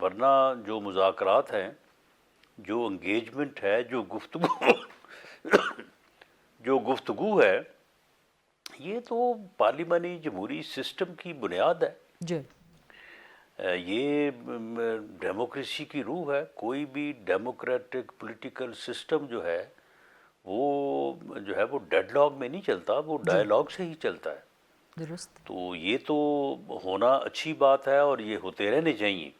ورنہ جو مذاکرات ہیں، جو انگیجمنٹ ہے، جو گفتگو ہے، یہ تو پارلیمانی جمہوری سسٹم کی بنیاد ہے. جی یہ ڈیموکریسی کی روح ہے. کوئی بھی ڈیموکریٹک پولیٹیکل سسٹم جو ہے وہ ڈیڈ لاک میں نہیں چلتا، وہ ڈائیلاگ سے ہی چلتا ہے. درست. تو یہ تو ہونا اچھی بات ہے اور یہ ہوتے رہنے چاہیے.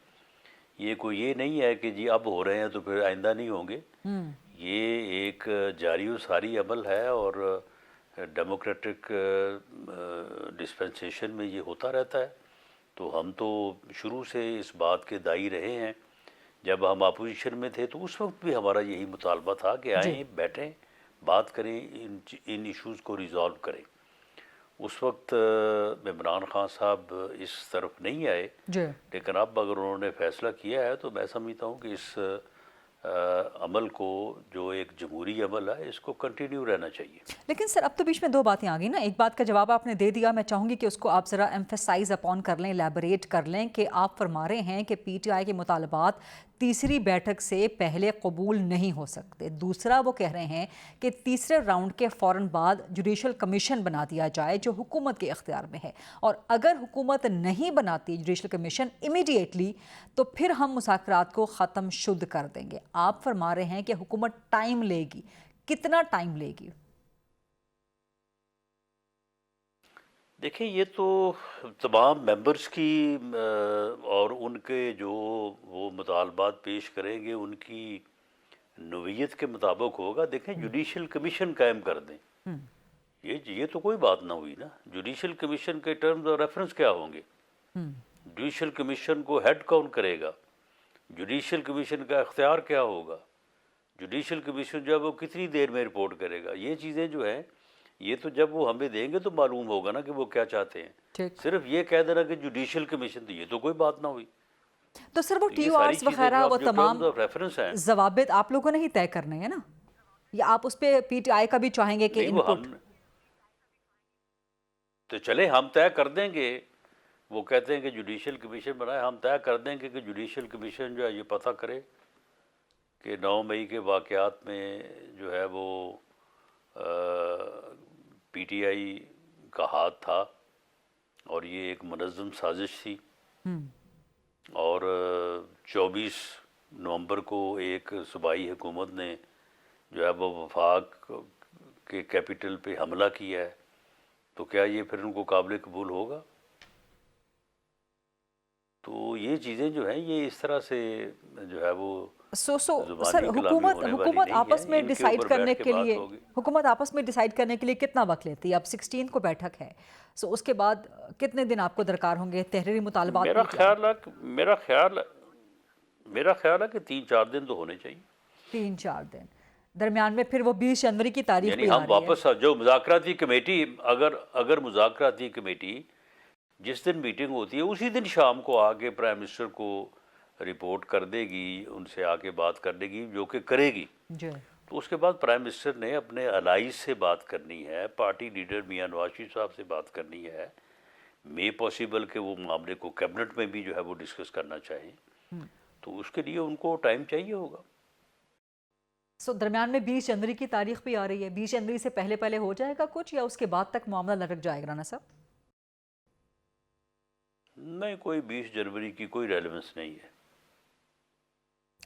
یہ کوئی یہ نہیں ہے کہ جی اب ہو رہے ہیں تو پھر آئندہ نہیں ہوں گے. یہ ایک جاری و ساری عمل ہے اور ڈیموکریٹک ڈسپنسیشن میں یہ ہوتا رہتا ہے. تو ہم تو شروع سے اس بات کے دائی رہے ہیں. جب ہم اپوزیشن میں تھے تو اس وقت بھی ہمارا یہی مطالبہ تھا کہ آئیں، بیٹھیں، بات کریں، ان ایشوز کو ریزالو کریں. اس وقت عمران خان صاحب اس طرف نہیں آئے، لیکن اب اگر انہوں نے فیصلہ کیا ہے تو میں سمجھتا ہوں کہ اس عمل کو، جو ایک جمہوری عمل ہے، اس کو کنٹینیو رہنا چاہیے. لیکن سر اب تو بیچ میں دو باتیں آ گئی نا. ایک بات کا جواب آپ نے دے دیا، میں چاہوں گی کہ اس کو آپ ذرا ایمفیسائز اپون کر لیں، ایلیبوریٹ کر لیں کہ آپ فرما رہے ہیں کہ پی ٹی آئی کے مطالبات تیسری بیٹھک سے پہلے قبول نہیں ہو سکتے. دوسرا وہ کہہ رہے ہیں کہ تیسرے راؤنڈ کے فوراً بعد جوڈیشل کمیشن بنا دیا جائے جو حکومت کے اختیار میں ہے، اور اگر حکومت نہیں بناتی جوڈیشل کمیشن امیڈیٹلی تو پھر ہم مذاکرات کو ختم شد کر دیں گے. آپ فرما رہے ہیں کہ حکومت ٹائم لے گی. کتنا ٹائم لے گی؟ دیکھیں، یہ تو تمام ممبرز کی اور ان کے جو وہ مطالبات پیش کریں گے ان کی نوعیت کے مطابق ہوگا. دیکھیں، جوڈیشل کمیشن قائم کر دیں، یہ تو کوئی بات نہ ہوئی نا. جوڈیشل کمیشن کے ٹرمز اور ریفرنس کیا ہوں گے؟ جوڈیشل کمیشن کو ہیڈ کون کرے گا؟ جوڈیشل کمیشن کا اختیار کیا ہوگا؟ جوڈیشل کمیشن جو ہے وہ کتنی دیر میں رپورٹ کرے گا؟ یہ چیزیں جو ہیں، یہ تو جب وہ ہمیں دیں گے تو معلوم ہوگا نا کہ وہ کیا چاہتے ہیں. صرف یہ کہہ دینا کہ جوڈیشل کمیشن، تو یہ تو کوئی بات نہ ہوئی. تو سر وہ ٹی او آرز وغیرہ، وہ تمام ضوابط آپ لوگوں نے ہی طے کرنے ہیں نا، یا آپ اس پہ پی ٹی آئی کا بھی چاہیں گے کہ انپٹ؟ تو چلے ہم طے کر دیں گے. وہ کہتے ہیں کہ جوڈیشل کمیشن بنائے، ہم طے کر دیں گے کہ جوڈیشل کمیشن جو ہے یہ پتہ کرے کہ 9 مئی کے واقعات میں جو ہے وہ پی ٹی آئی کا ہاتھ تھا اور یہ ایک منظم سازش تھی. اور 24 نومبر کو ایک صوبائی حکومت نے جو ہے وہ وفاق کے کیپٹل پہ حملہ کیا ہے. تو کیا یہ پھر ان کو قابل قبول ہوگا؟ تو یہ چیزیں جو ہیں یہ اس طرح سے جو ہے وہ سر حکومت آپس میں ڈیسائیڈ کرنے کے لیے کتنا وقت لیتی ہے؟ اب 16 کو بیٹھک ہے، سو اس کے بعد کتنے دن آپ کو درکار ہوں گے تحریری مطالبات؟ میرا خیال ہے کہ 3-4 دن تو ہونے چاہیے. 3-4 دن درمیان میں پھر وہ 20 جنوری کی تاریخ یعنی ہم واپس جو مذاکراتی کمیٹی، اگر مذاکراتی کمیٹی جس دن میٹنگ ہوتی ہے اسی دن شام کو آگے پرائم منسٹر کو رپورٹ کر دے گی، ان سے آگے بات کر دے گی، جو کہ کرے گی. تو اس کے بعد پرائم منسٹر نے اپنے الائز سے بات کرنی ہے، پارٹی لیڈر میاں نواز شریف صاحب سے بات کرنی ہے. مے پاسبل کہ وہ معاملے کو کیبنٹ میں بھی جو ہے وہ ڈسکس کرنا چاہیں، تو اس کے لیے ان کو ٹائم چاہیے ہوگا. سو درمیان میں 20 جنوری کی تاریخ بھی آ رہی ہے. 20 جنوری سے پہلے ہو جائے گا کچھ، یا اس کے بعد تک معاملہ لٹک جائے گا رانا صاحب؟ نہیں، کوئی 20 جنوری کی کوئی ریلیونس نہیں ہے.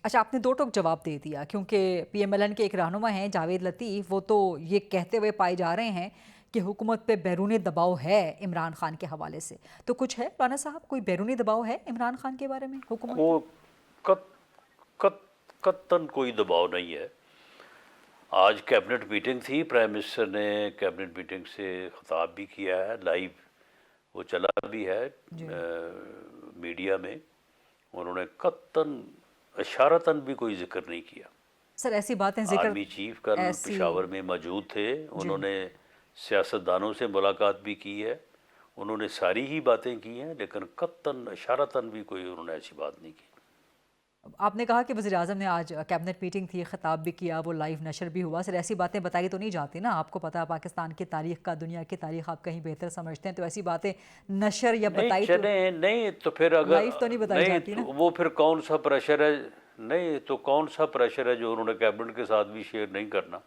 اچھا، آپ نے 2 ٹوک جواب دے دیا، کیونکہ پی ایم ایل این کے ایک رہنما ہیں جاوید لطیف، وہ تو یہ کہتے ہوئے پائے جا رہے ہیں کہ حکومت پہ بیرونی دباؤ ہے عمران خان کے حوالے سے. تو کچھ ہے رانا صاحب، کوئی بیرونی دباؤ ہے عمران خان کے بارے میں حکومت؟ قطعاً کوئی دباؤ نہیں ہے. آج کیبنٹ میٹنگ تھی، پرائم منسٹر نے کیبنٹ میٹنگ سے خطاب بھی کیا ہے، لائیو وہ چلا بھی ہے میڈیا میں. انہوں نے قطعاً اشارتاً بھی کوئی ذکر نہیں کیا. سر ایسی باتیں ذکر، آرمی چیف کل پشاور میں موجود تھے، انہوں نے سیاستدانوں سے ملاقات بھی کی ہے، انہوں نے ساری ہی باتیں کی ہیں، لیکن قطعاً اشارتاً بھی کوئی انہوں نے ایسی بات نہیں کی. آپ نے کہا کہ وزیر اعظم نے آج کیبنٹ میٹنگ تھی، خطاب بھی کیا، وہ لائیو نشر بھی ہوا. سر ایسی باتیں بتائی تو نہیں جاتی نا، آپ کو پتہ ہے پاکستان کی تاریخ کا، دنیا کی تاریخ آپ کہیں بہتر سمجھتے ہیں، تو ایسی باتیں نشر یا بتائی تو نہیں تو پھر اگر لائیو تو نہیں بتائی جاتی نا. وہ پھر کون سا پریشر ہے؟ نہیں تو کون سا پریشر ہے جو انہوں نے کیبنٹ کے ساتھ بھی شیئر نہیں کرنا؟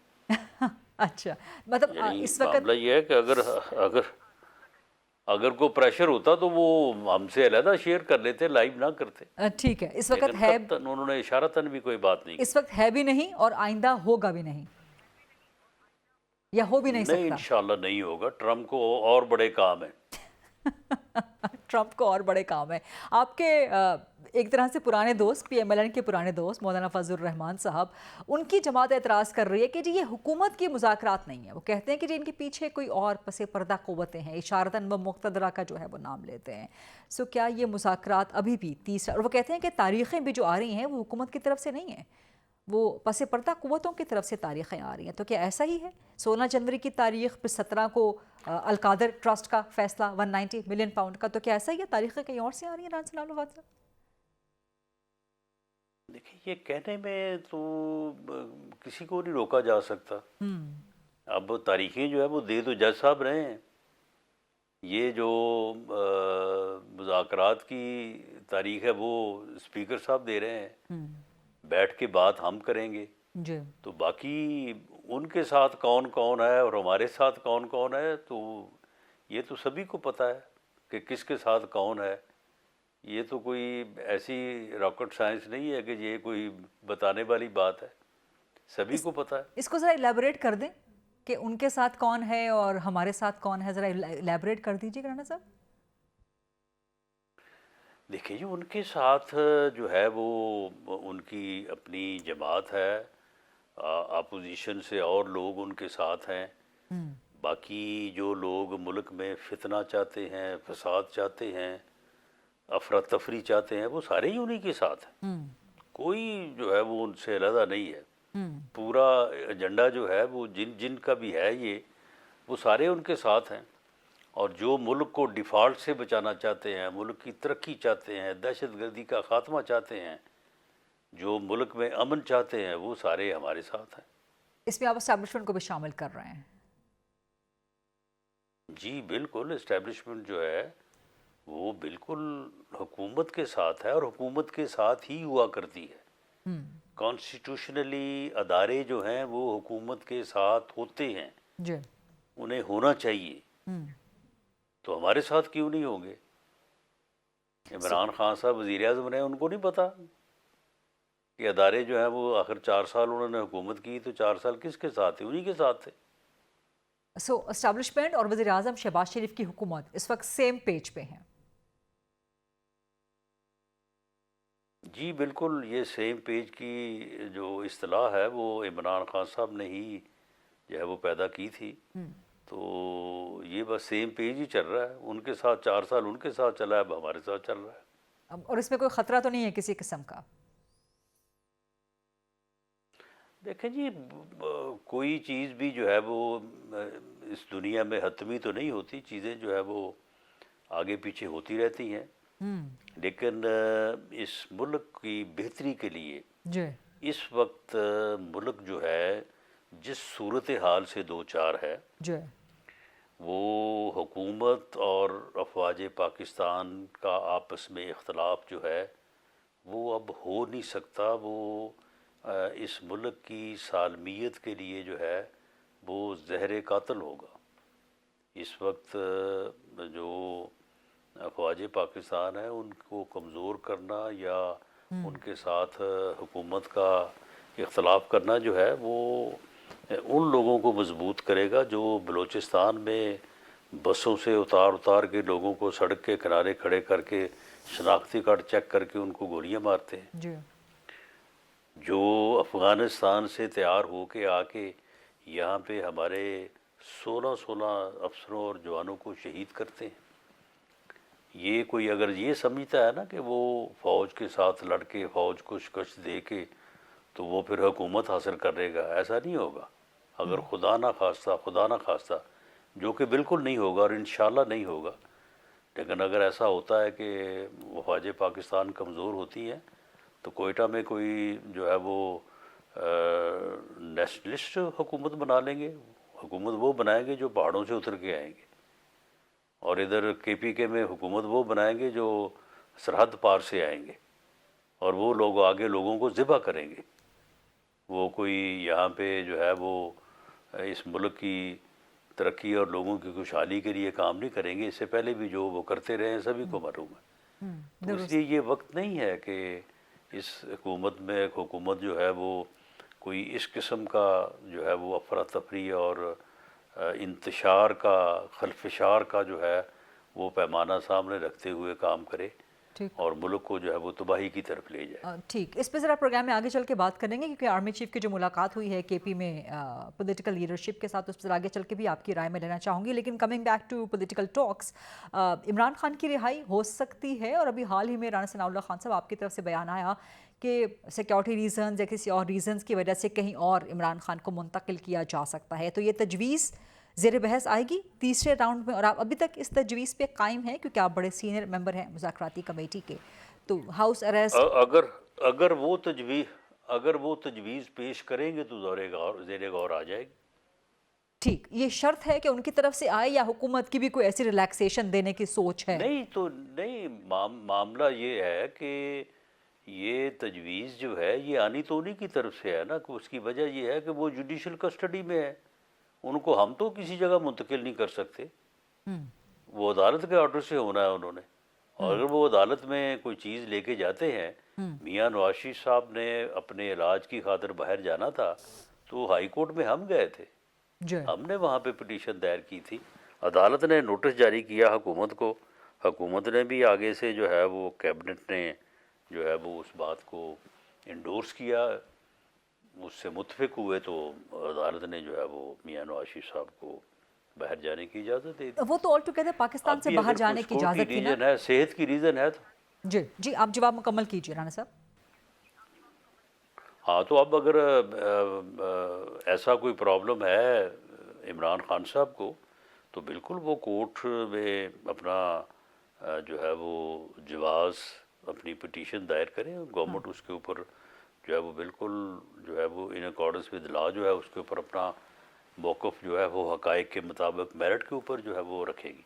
اچھا مطلب یعنی اس وقت معاملہ یہ ہے کہ اگر کوئی پریشر ہوتا تو وہ ہم سے علیحدہ شیئر کر لیتے، لائیو نہ کرتے. ٹھیک ہے، اس وقت لیکن ہے، قطعاً انہوں نے اشارتاً بھی کوئی بات نہیں کی. اس وقت ہے بھی نہیں اور آئندہ ہوگا بھی نہیں، یا ہو بھی نہیں نہیں سکتا. انشاءاللہ نہیں ہوگا. ٹرمپ کو اور بڑے کام ہیں. ٹرمپ کو اور بڑے کام ہیں. آپ کے ایک طرح سے پرانے دوست، پی ایم ایل این کے پرانے دوست مولانا فضل الرحمان صاحب، ان کی جماعت اعتراض کر رہی ہے کہ جی یہ حکومت کی مذاکرات نہیں ہیں. وہ کہتے ہیں کہ جی ان کے پیچھے کوئی اور پس پردہ قوتیں ہیں، اشارتاً وہ مقتدرہ کا جو ہے وہ نام لیتے ہیں. سو کیا یہ مذاکرات ابھی بھی تیسرا، اور وہ کہتے ہیں کہ تاریخیں بھی جو آ رہی ہیں وہ حکومت کی طرف سے نہیں ہیں، وہ پس پردہ قوتوں کی طرف سے تاریخیں آ رہی ہیں. تو کیا ایسا ہی ہے؟ 16 جنوری کی تاریخ، پھر 17 کو القادر ٹرسٹ کا فیصلہ 190 ملین پاؤنڈ کا، تو کیا ایسا ہی ہے؟ تاریخیں کہیں اور سے آ رہی ہیں؟ ران سلال صاحب دیکھیں یہ کہنے میں تو کسی کو نہیں روکا جا سکتا. اب تاریخیں جو ہے وہ دے تو جج صاحب رہے ہیں. یہ جو مذاکرات کی تاریخ ہے وہ اسپیکر صاحب دے رہے ہیں. بیٹھ کے بات ہم کریں گے. جی تو باقی ان کے ساتھ کون کون ہے اور ہمارے ساتھ کون کون ہے تو یہ تو سبھی کو پتہ ہے کہ کس کے ساتھ کون ہے. یہ تو کوئی ایسی راکٹ سائنس نہیں ہے کہ یہ کوئی بتانے والی بات ہے، سبھی کو پتہ ہے. اس کو ذرا الیبوریٹ کر دیں کہ ان کے ساتھ کون ہے اور ہمارے ساتھ کون ہے، ذرا الیبوریٹ کر دیجیے رانا صاحب. دیکھیں جی ان کے ساتھ جو ہے وہ ان کی اپنی جماعت ہے، اپوزیشن سے اور لوگ ان کے ساتھ ہیں. باقی جو لوگ ملک میں فتنہ چاہتے ہیں، فساد چاہتے ہیں، افراتفری چاہتے ہیں، وہ سارے ہی انہی کے ساتھ ہیں. کوئی جو ہے وہ ان سے علیحدہ نہیں ہے. پورا ایجنڈا جو ہے وہ جن کا بھی ہے یہ، وہ سارے ان کے ساتھ ہیں. اور جو ملک کو ڈیفالٹ سے بچانا چاہتے ہیں، ملک کی ترقی چاہتے ہیں، دہشت گردی کا خاتمہ چاہتے ہیں، جو ملک میں امن چاہتے ہیں، وہ سارے ہمارے ساتھ ہیں. اس میں آپ اسٹیبلشمنٹ کو بھی شامل کر رہے ہیں؟ جی بالکل، اسٹیبلشمنٹ جو ہے وہ بالکل حکومت کے ساتھ ہے اور حکومت کے ساتھ ہی ہوا کرتی ہے. کانسٹیٹیوشنلی ادارے جو ہیں وہ حکومت کے ساتھ ہوتے ہیں، جی انہیں ہونا چاہیے. تو ہمارے ساتھ کیوں نہیں ہوں گے؟ عمران خان صاحب وزیر اعظم رہے، ان کو نہیں پتہ کہ ادارے جو ہیں وہ آخر 4 سال انہوں نے حکومت کی تو 4 سال کس کے ساتھ تھے؟ انہی کے ساتھ تھے. سو اسٹیبلشمنٹ اور وزیر اعظم شہباز شریف کی حکومت اس وقت سیم پیج پہ ہیں؟ جی بالکل، یہ سیم پیج کی جو اصطلاح ہے وہ عمران خان صاحب نے ہی جو ہے وہ پیدا کی تھی. تو یہ بس سیم پیج ہی چل رہا ہے. ان کے ساتھ 4 سال ان کے ساتھ چلا ہے، اب ہمارے ساتھ چل رہا ہے. اور اس میں کوئی خطرہ تو نہیں ہے کسی قسم کا؟ دیکھیں جی کوئی چیز بھی جو ہے وہ اس دنیا میں حتمی تو نہیں ہوتی. چیزیں جو ہے وہ آگے پیچھے ہوتی رہتی ہیں. لیکن اس ملک کی بہتری کے لیے جی اس وقت ملک جو ہے جس صورتحال سے دوچار ہے، جی وہ حکومت اور افواج پاکستان کا آپس میں اختلاف جو ہے وہ اب ہو نہیں سکتا. وہ اس ملک کی سالمیت کے لیے جو ہے وہ زہر قاتل ہوگا. اس وقت جو افواج پاکستان ہے ان کو کمزور کرنا یا ان کے ساتھ حکومت کا اختلاف کرنا جو ہے وہ ان لوگوں کو مضبوط کرے گا جو بلوچستان میں بسوں سے اتار کے لوگوں کو سڑک کے کنارے کھڑے کر کے شناختی کارڈ چیک کر کے ان کو گولیاں مارتے ہیں. جی جو افغانستان سے تیار ہو کے آ کے یہاں پہ ہمارے 16 افسروں اور جوانوں کو شہید کرتے ہیں. یہ کوئی اگر یہ سمجھتا ہے نا کہ وہ فوج کے ساتھ لڑ کے فوج کو شکست دے کے تو وہ پھر حکومت حاصل کرے گا، ایسا نہیں ہوگا. اگر خدا نہ خواستہ جو کہ بالکل نہیں ہوگا اور انشاءاللہ نہیں ہوگا، لیکن اگر ایسا ہوتا ہے کہ افواج پاکستان کمزور ہوتی ہیں تو کوئٹہ میں کوئی جو ہے وہ نیشنلسٹ حکومت بنا لیں گے. حکومت وہ بنائیں گے جو پہاڑوں سے اتر کے آئیں گے, اور ادھر کے پی کے میں حکومت وہ بنائیں گے جو سرحد پار سے آئیں گے, اور وہ لوگ آگے لوگوں کو ذبح کریں گے. وہ کوئی یہاں پہ جو ہے وہ اس ملک کی ترقی اور لوگوں کی خوشحالی کے لیے کام نہیں کریں گے. اس سے پہلے بھی جو وہ کرتے رہے ہیں سبھی کو معلوم ہے. تو اس لیے یہ وقت نہیں ہے کہ اس حکومت میں ایک حکومت جو ہے وہ کوئی اس قسم کا جو ہے وہ افراتفری اور انتشار کا, خلفشار کا جو ہے وہ پیمانہ سامنے رکھتے ہوئے کام کرے اور ملک کو جو ہے وہ تباہی کی طرف لے جائے. ٹھیک, اس پہ ذرا پروگرام میں آگے چل کے بات کریں گے, کیونکہ آرمی چیف کی جو ملاقات ہوئی ہے کے پی میں پولیٹیکل لیڈرشپ کے ساتھ, اس پر آگے چل کے بھی آپ کی رائے میں لینا چاہوں گی. لیکن کمنگ بیک ٹو پولیٹیکل ٹاکس, عمران خان کی رہائی ہو سکتی ہے, اور ابھی حال ہی میں رانا ثناء اللہ خان صاحب آپ کی طرف سے بیان آیا کہ سیکیورٹی ریزنز یا کسی اور ریزنز کی وجہ سے کہیں اور عمران خان کو منتقل کیا جا سکتا ہے. تو یہ تجویز زیر بحث آئے گی تیسرے راؤنڈ میں, اور آپ ابھی تک اس تجویز پہ قائم ہیں کیونکہ آپ بڑے سینئر ممبر ہیں مذاکراتی کمیٹی کے, تو ہاؤس اریسٹ اگر وہ تجویز پیش کریں گے تو زیر غور آ جائے گی. ٹھیک, یہ شرط ہے کہ ان کی طرف سے آئے یا حکومت کی بھی کوئی ایسی ریلیکسیشن دینے کی سوچ ہے؟ نہیں, معاملہ یہ ہے کہ یہ تجویز جو ہے یہ آنی تو انہی کی طرف سے ہے نا. کہ اس کی وجہ یہ ہے کہ وہ جوڈیشل کسٹڈی میں ہے, ان کو ہم تو کسی جگہ منتقل نہیں کر سکتے. وہ عدالت کے آرڈر سے ہونا ہے انہوں نے, اور اگر وہ عدالت میں کوئی چیز لے کے جاتے ہیں, میاں نواز شریف صاحب نے اپنے علاج کی خاطر باہر جانا تھا تو ہائی کورٹ میں ہم گئے تھے, ہم نے وہاں پہ پٹیشن دائر کی تھی, عدالت نے نوٹس جاری کیا حکومت کو, حکومت نے بھی آگے سے جو ہے وہ کیبنٹ نے جو ہے وہ اس بات کو انڈورس کیا, اس سے متفق ہوئے, تو عدالت نے جو ہے وہ میاں نواز شریف صاحب کو باہر جانے کی اجازت دے دی. وہ تو آل ٹوگیدر پاکستان سے باہر جانے کی اجازت تھی نا. ہے, صحت کی ریزن ہے تو جی آپ جواب مکمل کیجیے رانا صاحب. ہاں, تو اب اگر ایسا کوئی پرابلم ہے عمران خان صاحب کو تو بالکل وہ کورٹ میں اپنا جو ہے وہ جواز اپنی پٹیشن دائر کریں, گورنمنٹ اس کے اوپر جو ہے وہ بالکل جو ہے وہ ان اکارڈنس ود لا جو ہے اس کے اوپر اپنا موقف جو ہے وہ حقائق کے مطابق میرٹ کے اوپر جو ہے وہ رکھے گی.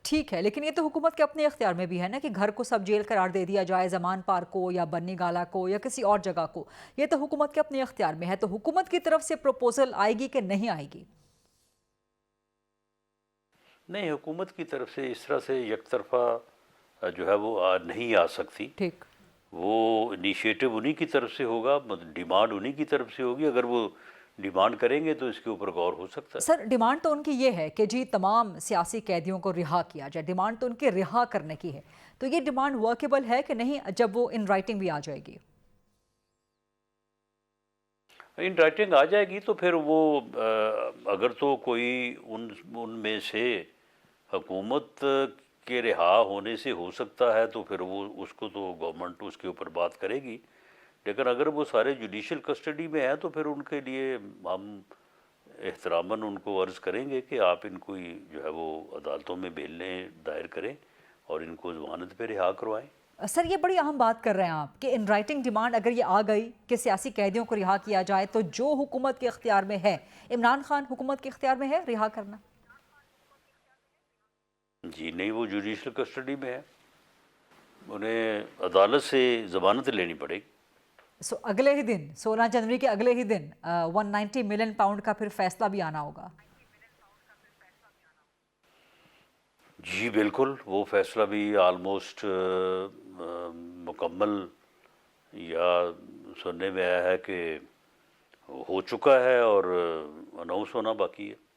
ٹھیک ہے, لیکن یہ تو حکومت کے اپنے اختیار میں بھی ہے نا کہ گھر کو سب جیل قرار دے دیا جائے, زمان پارک کو یا بنی گالا کو یا کسی اور جگہ کو, یہ تو حکومت کے اپنے اختیار میں ہے. تو حکومت کی طرف سے پروپوزل آئے گی کہ نہیں آئے گی؟ نہیں, حکومت کی طرف سے اس طرح سے یک طرفہ جو ہے وہ نہیں آ سکتی. ٹھیک, وہ انیشیٹو انہی کی طرف سے ہوگا, ڈیمانڈ انہی کی طرف سے ہوگی. اگر وہ ڈیمانڈ کریں گے تو اس کے اوپر غور ہو سکتا ہے. سر ڈیمانڈ تو ان کی یہ ہے کہ جی تمام سیاسی قیدیوں کو رہا کیا جائے, ڈیمانڈ تو ان کے رہا کرنے کی ہے. تو یہ ڈیمانڈ ورکیبل ہے کہ نہیں جب وہ ان رائٹنگ بھی آ جائے گی؟ ان رائٹنگ آ جائے گی تو پھر وہ اگر تو کوئی ان میں سے حکومت کے رہا ہونے سے ہو سکتا ہے تو پھر وہ اس کو تو گورنمنٹ اس کے اوپر بات کرے گی. لیکن اگر وہ سارے جوڈیشل کسٹڈی میں ہیں تو پھر ان کے لیے ہم احتراماً ان کو عرض کریں گے کہ آپ ان کو جو ہے وہ عدالتوں میں بیلیں دائر کریں اور ان کو ضمانت پہ رہا کروائیں. سر یہ بڑی اہم بات کر رہے ہیں آپ کہ ان رائٹنگ ڈیمانڈ اگر یہ آ گئی کہ سیاسی قیدیوں کو رہا کیا جائے تو جو حکومت کے اختیار میں ہے, عمران خان حکومت کے اختیار میں ہے رہا کرنا؟ جی نہیں, وہ جوڈیشل کسٹڈی میں ہے, انہیں عدالت سے ضمانت لینی پڑے گی. سو اگلے ہی دن 16 جنوری کے اگلے ہی دن 190 ملین پاؤنڈ کا پھر فیصلہ بھی آنا ہوگا. جی بالکل, وہ فیصلہ بھی آلموسٹ مکمل یا سننے میں آیا ہے کہ ہو چکا ہے اور اناؤنس ہونا باقی ہے.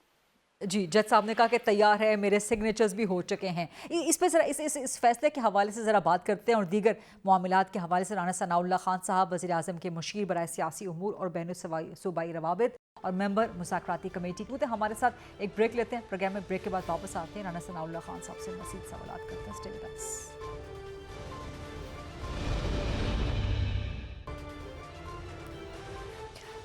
جی جج صاحب نے کہا کہ تیار ہے, میرے سگنیچرز بھی ہو چکے ہیں. اس پہ ذرا اس فیصلے کے حوالے سے ذرا بات کرتے ہیں اور دیگر معاملات کے حوالے سے. رانا ثناء اللہ خان صاحب وزیر اعظم کے مشیر برائے سیاسی امور اور بین صوبائی روابط اور ممبر مذاکراتی کمیٹی کے ہمارے ساتھ ایک بریک لیتے ہیں. پروگرام میں بریک کے بعد واپس آتے ہیں, رانا ثناء اللہ خان صاحب سے مزید سوالات کرتے ہیں. Stay with us.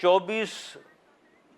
24,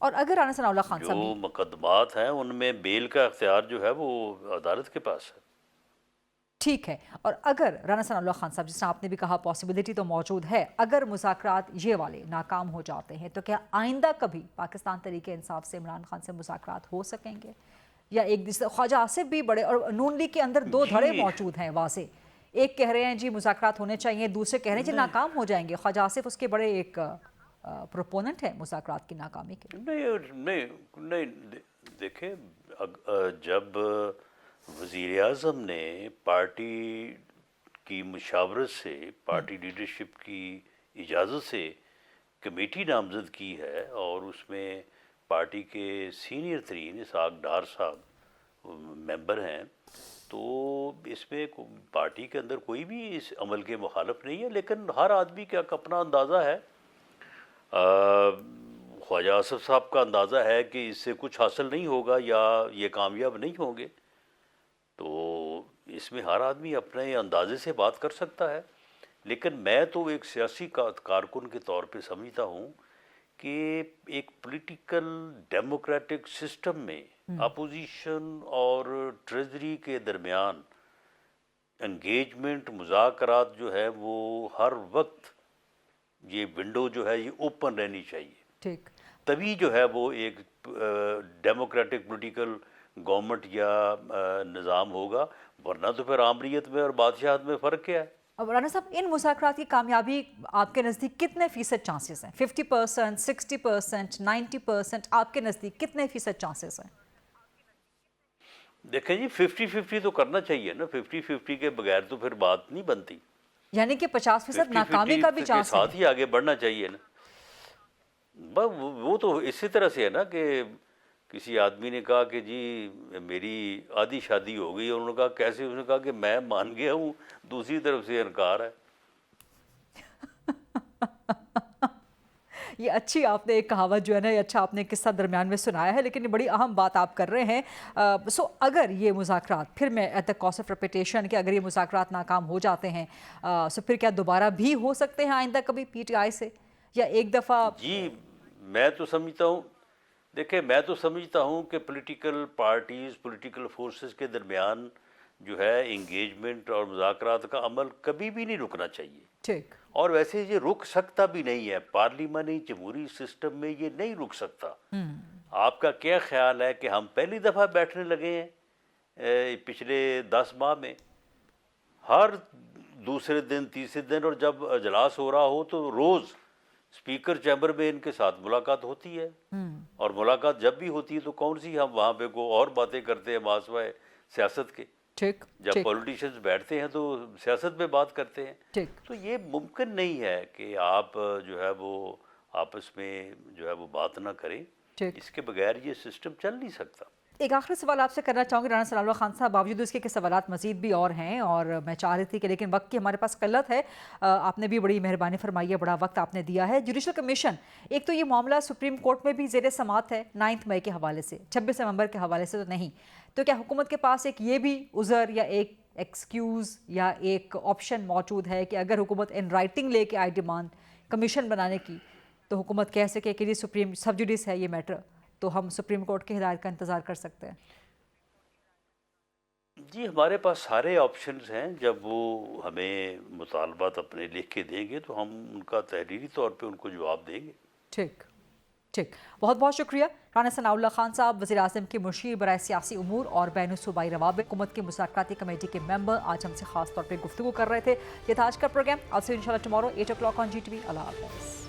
اور اگر رانا ثناء اللہ خان صاحب جو مقدمات ہیں ان میں بیل کا اختیار جو ہے وہ عدالت کے پاس ہے. ٹھیک ہے، اور اگر رانا ثناء اللہ خان صاحب جس طرح آپ نے بھی کہا پاسبلٹی تو موجود ہے، اگر مذاکرات یہ والے ناکام ہو جاتے ہیں تو کیا آئندہ کبھی پاکستان تحریک انصاف سے عمران خان سے مذاکرات ہو سکیں گے؟ یا ایک دوسرے خواجہ آصف بھی بڑے، اور نون لیگ کے اندر دو دھڑے موجود ہیں واضح، ایک کہہ رہے ہیں جی مذاکرات ہونے چاہیے، دوسرے کہہ رہے ہیں جی ناکام ہو جائیں گے. خواجہ آصف اس کے بڑے ایک پروپوننٹ ہیں مذاکرات کی ناکامی کے. نہیں دیکھیں، جب وزیر اعظم نے پارٹی کی مشاورت سے، پارٹی لیڈرشپ کی اجازت سے کمیٹی نامزد کی ہے اور اس میں پارٹی کے سینئر ترین اسحاق ڈار صاحب ممبر ہیں، تو اس میں پارٹی کے اندر کوئی بھی اس عمل کے مخالف نہیں ہے، لیکن ہر آدمی کا اپنا اندازہ ہے. خواجہ آصف صاحب کا اندازہ ہے کہ اس سے کچھ حاصل نہیں ہوگا یا یہ کامیاب نہیں ہوں گے، تو اس میں ہر آدمی اپنے اندازے سے بات کر سکتا ہے. لیکن میں تو ایک سیاسی کارکن کے طور پہ سمجھتا ہوں کہ ایک پولیٹیکل ڈیموکریٹک سسٹم میں اپوزیشن اور ٹریزری کے درمیان انگیجمنٹ، مذاکرات جو ہے وہ ہر وقت یہ ونڈو جو ہے یہ اوپن رہنی چاہیے. ٹھیک، تبھی جو ہے وہ ایک ڈیموکریٹک پولیٹیکل گورنمنٹ یا نظام ہوگا، ورنہ تو پھر آمریت میں اور بادشاہت میں فرق کیا ہے؟ اب رانا صاحب ان مذاکرات کی کامیابی آپ کے نزدیک کتنے فیصد چانسز ہیں؟ 50%، 60%، 90%؟ آپ کے نزدیک کتنے فیصد چانسز ہیں؟ دیکھیں جی 50-50 تو کرنا چاہیے نا، 50-50 کے بغیر تو پھر بات نہیں بنتی. یعنی کہ 50% ناکامی کا بھی چانس ہے. ساتھ ہی آگے بڑھنا چاہیے نا. وہ تو اسی طرح سے ہے نا کہ کسی آدمی نے کہا کہ جی میری آدھی شادی ہو گئی، اور انہوں نے کہا کیسے؟ اس نے کہا کہ میں مان گیا ہوں، دوسری طرف سے انکار ہے. یہ اچھی آپ نے ایک کہاوت جو ہے نا، یہ اچھا آپ نے قصہ درمیان میں سنایا ہے، لیکن یہ بڑی اہم بات آپ کر رہے ہیں. سو اگر یہ مذاکرات پھر میں at the cost of repetition کہ اگر یہ مذاکرات ناکام ہو جاتے ہیں سو پھر کیا دوبارہ بھی ہو سکتے ہیں آئندہ کبھی پی ٹی آئی سے، یا ایک دفعہ؟ جی میں تو سمجھتا ہوں، دیکھیں میں تو سمجھتا ہوں کہ پولیٹیکل پارٹیز، پولیٹیکل فورسز کے درمیان جو ہے انگیجمنٹ اور مذاکرات کا عمل کبھی بھی نہیں رکنا چاہیے. ٹھیک، اور ویسے یہ رک سکتا بھی نہیں ہے، پارلیمانی جمہوری سسٹم میں یہ نہیں رک سکتا. آپ کا کیا خیال ہے کہ ہم پہلی دفعہ بیٹھنے لگے ہیں پچھلے 10 ماہ میں؟ ہر دوسرے دن، تیسرے دن، اور جب اجلاس ہو رہا ہو تو روز اسپیکر چیمبر میں ان کے ساتھ ملاقات ہوتی ہے. اور ملاقات جب بھی ہوتی ہے تو کون سی ہم وہاں پہ کو اور باتیں کرتے ہیں ماسوائے سیاست کے. ٹھیک، جب پولیٹیشینز بیٹھتے ہیں تو سیاست میں بات کرتے ہیں. ٹھیک، تو یہ ممکن نہیں ہے کہ آپ جو ہے وہ آپس میں جو ہے وہ بات نہ کریں. اس کے بغیر یہ سسٹم چل نہیں سکتا. ایک آخری سوال آپ سے کرنا چاہوں گی رانا ثناء اللہ خان صاحب، باوجود اس کے کہ سوالات مزید بھی اور ہیں اور میں چاہ رہی تھی کہ لیکن وقت کی ہمارے پاس قلت ہے. آپ نے بھی بڑی مہربانی فرمائی ہے، بڑا وقت آپ نے دیا ہے. جوڈیشل کمیشن، ایک تو یہ معاملہ سپریم کورٹ میں بھی زیر سماعت ہے 9 مئی کے حوالے سے، 26 نومبر کے حوالے سے تو نہیں. تو کیا حکومت کے پاس ایک یہ بھی عذر یا ایک ایکسکیوز یا ایک آپشن موجود ہے کہ اگر حکومت ان رائٹنگ لے کے آئی ڈیمانڈ کمیشن بنانے کی تو حکومت کہہ سکے کہ یہ سپریم سب جوڈیس ہے یہ میٹر، تو ہم سپریم کورٹ کی ہدایت کا انتظار کر سکتے ہیں؟ جی ہمارے پاس سارے آپشنز ہیں. جب وہ ہمیں مطالبات اپنے لکھ کے دیں گے تو ہم ان کا تحریری طور پہ ان کو جواب دیں گے. ٹھیک ٹھیک، بہت بہت شکریہ رانا ثناء اللہ خان صاحب، وزیر اعظم کے مشیر برائے سیاسی امور اور بین الصوبائی روابط، حکومت کی مذاکراتی کمیٹی کے ممبر، آج ہم سے خاص طور پہ گفتگو کر رہے تھے. یہ تھا آج کا پروگرام. آپ سے انشاءاللہ ٹمارو 8 o'clock on GTV. اللہ حافظ.